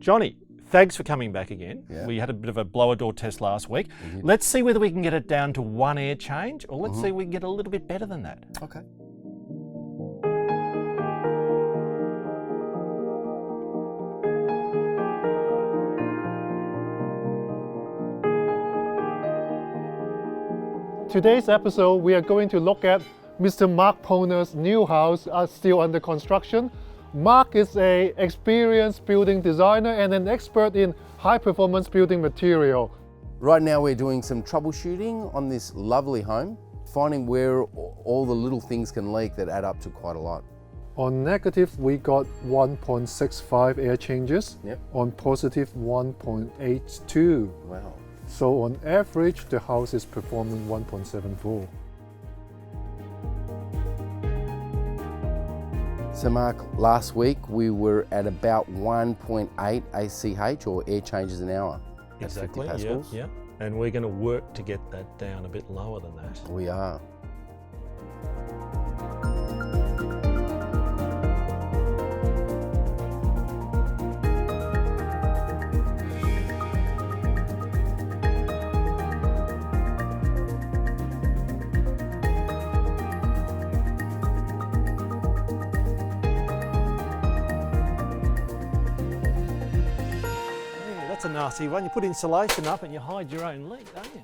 Johnny, thanks for coming back again. Yeah. We had a bit of a blower door test last week. Let's see whether we can get it down to one air change, or let's see if we can get a little bit better than that. Okay. Today's episode, we are going to look at Mr. Mark Pohlner's new house still under construction. Mark is an experienced building designer and an expert in high-performance building material. Right now we're doing some troubleshooting on this lovely home, finding where all the little things can leak that add up to quite a lot. On negative, we got 1.65 air changes. Yep. On positive, 1.82. Wow. So on average, the house is performing 1.74. So Mark, last week we were at about 1.8 ACH, or air changes an hour. That's 50 pascals. Yeah. And we're going to work to get that down a bit lower than that. We are. That's a nasty one. You put insulation up and you hide your own leak, don't you?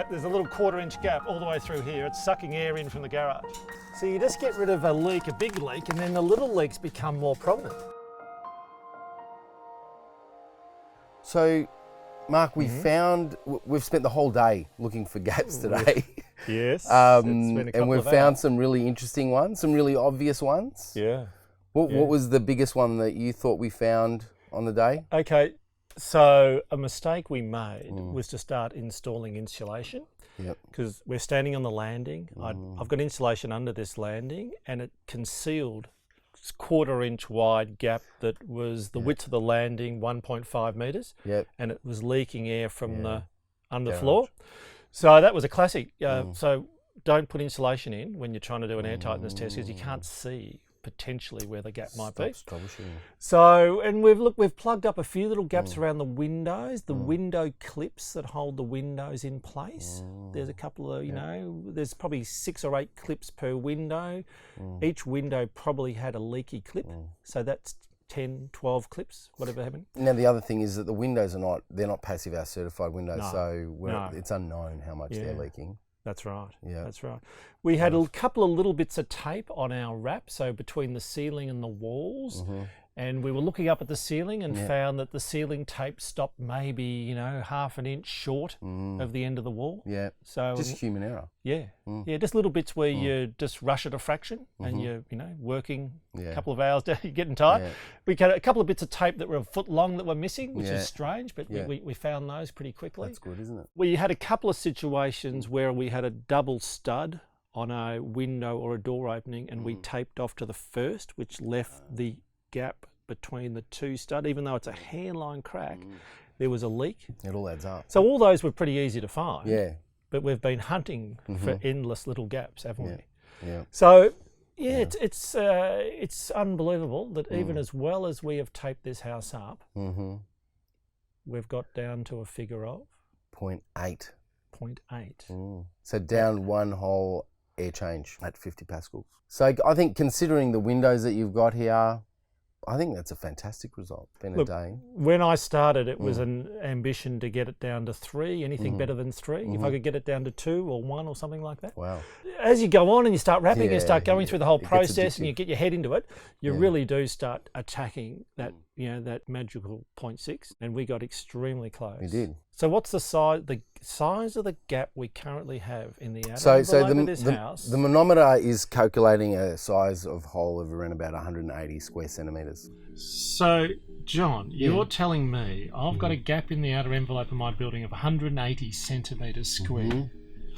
There's a little 1/4-inch gap all the way through here. It's sucking air in from the garage. So you just get rid of a leak, a big leak, and then the little leaks become more prominent. So Mark, we've spent the whole day looking for gaps today. Yes. And we've found some really interesting ones, some really obvious ones. Yeah. What was the biggest one that you thought we found on the day? Okay. So a mistake we made was to start installing insulation. Yep. Because we're standing on the landing. I've got insulation under this landing, and it concealed this 1/4-inch wide gap that was the width of the landing, 1.5 metres. Yep. And it was leaking air from the underfloor. So that was a classic. So don't put insulation in when you're trying to do an air tightness test, because you can't see potentially where the gap might be. So, and we've plugged up a few little gaps around the windows, the window clips that hold the windows in place. There's a couple of, there's probably 6 or 8 clips per window. Each window probably had a leaky clip. So that's 10, 12 clips, whatever happened. Now the other thing is that the windows they're not passive house certified windows, it's unknown how much they're leaking. That's right. Yeah. That's right. We had a couple of little bits of tape on our wrap, so between the ceiling and the walls, and we were looking up at the ceiling and found that the ceiling tape stopped maybe, 1/2 an inch short of the end of the wall. Yeah. So just human error. Yeah. Yeah, just little bits where you just rush at a fraction and you're, working a couple of hours, you're getting tired. Yeah. We had a couple of bits of tape that were a foot long that were missing, which is strange, but we found those pretty quickly. That's good, isn't it? We had a couple of situations where we had a double stud on a window or a door opening, and we taped off to the first, which left the gap between the two stud. Even though it's a hairline crack, there was a leak. It all adds up. So all those were pretty easy to find. Yeah. But we've been hunting for endless little gaps, haven't we? Yeah. So it's unbelievable that even as well as we have taped this house up, we've got down to a figure of 0.8. 0.8. So down one whole air change at 50 pascals. So I think, considering the windows that you've got here, I think that's a fantastic result. Look, a day. When I started, it was an ambition to get it down to 3, anything better than 3. If I could get it down to 2 or 1 or something like that. Wow. As you go on and you start wrapping and start going through the whole process and you get your head into it, you really do start attacking that, that magical 0.6, and we got extremely close. We did. So what's the size of the gap we currently have in the outer so envelope of this house? The manometer is calculating a size of hole of around about 180 square centimetres. So, John, you're telling me I've got a gap in the outer envelope of my building of 180 centimetres square.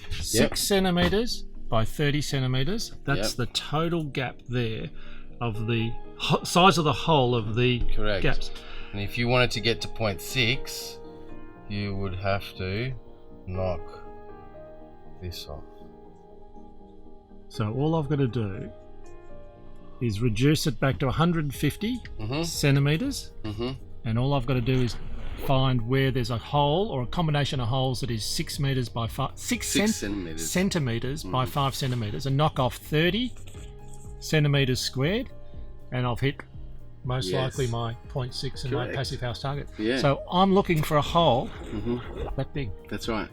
6 centimetres by 30 centimetres. That's the total gap there of the size of the hole of the gaps. And if you wanted to get to 0.6, you would have to knock this off. So all I've got to do is reduce it back to 150 centimetres, and all I've got to do is find where there's a hole or a combination of holes that is 6 meters by 6 centimeters by 5 centimeters, and knock off 30 centimeters squared, and I've hit most likely my 0.6 and my passive house target. Yeah. So I'm looking for a hole that big. That's right.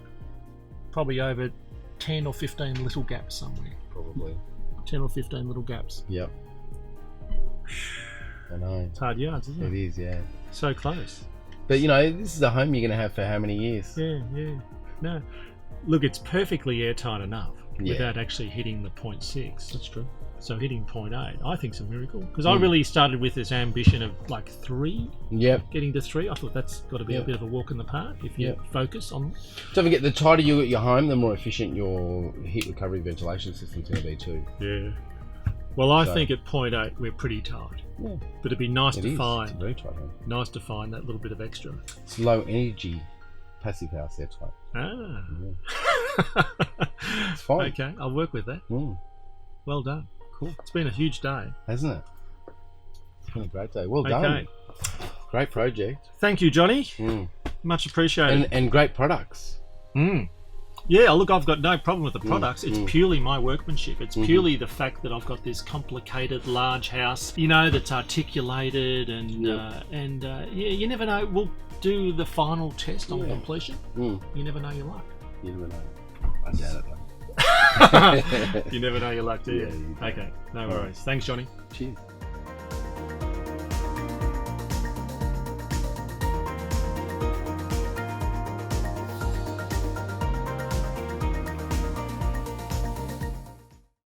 Probably over 10 or 15 little gaps somewhere. Probably. 10 or 15 little gaps. Yep. I know. It's hard yards, isn't it? It is, yeah. So close. But you know, this is a home you're going to have for how many years? Yeah. No. Look, it's perfectly airtight enough without actually hitting the 0.6. That's true. So hitting 0.8, I think, is a miracle. Because I really started with this ambition of like 3. Yep. Getting to 3. I thought that's got to be a bit of a walk in the park if you focus on. Don't forget, the tighter you get your home, the more efficient your heat recovery ventilation system's going to be too. Yeah. Well, I think at 0.8 we're pretty tight. Yeah. But it'd be nice to find. It's very tight home. Nice to find that little bit of extra. It's low energy passive house airtight. Ah. Yeah. It's fine. Okay, I'll work with that. Well done. Cool. It's been a huge day, hasn't it? It's been a great day. Well done. Great project. Thank you, Johnny. Much appreciated. And great products. Yeah, look, I've got no problem with the products. It's purely my workmanship. It's purely the fact that I've got this complicated, large house, you know, that's articulated, and you never know. We'll do the final test on completion. You never know your luck. You never know. I doubt it, though. You never know your luck, do you? Okay, no worries. Thanks, Johnny. Cheers.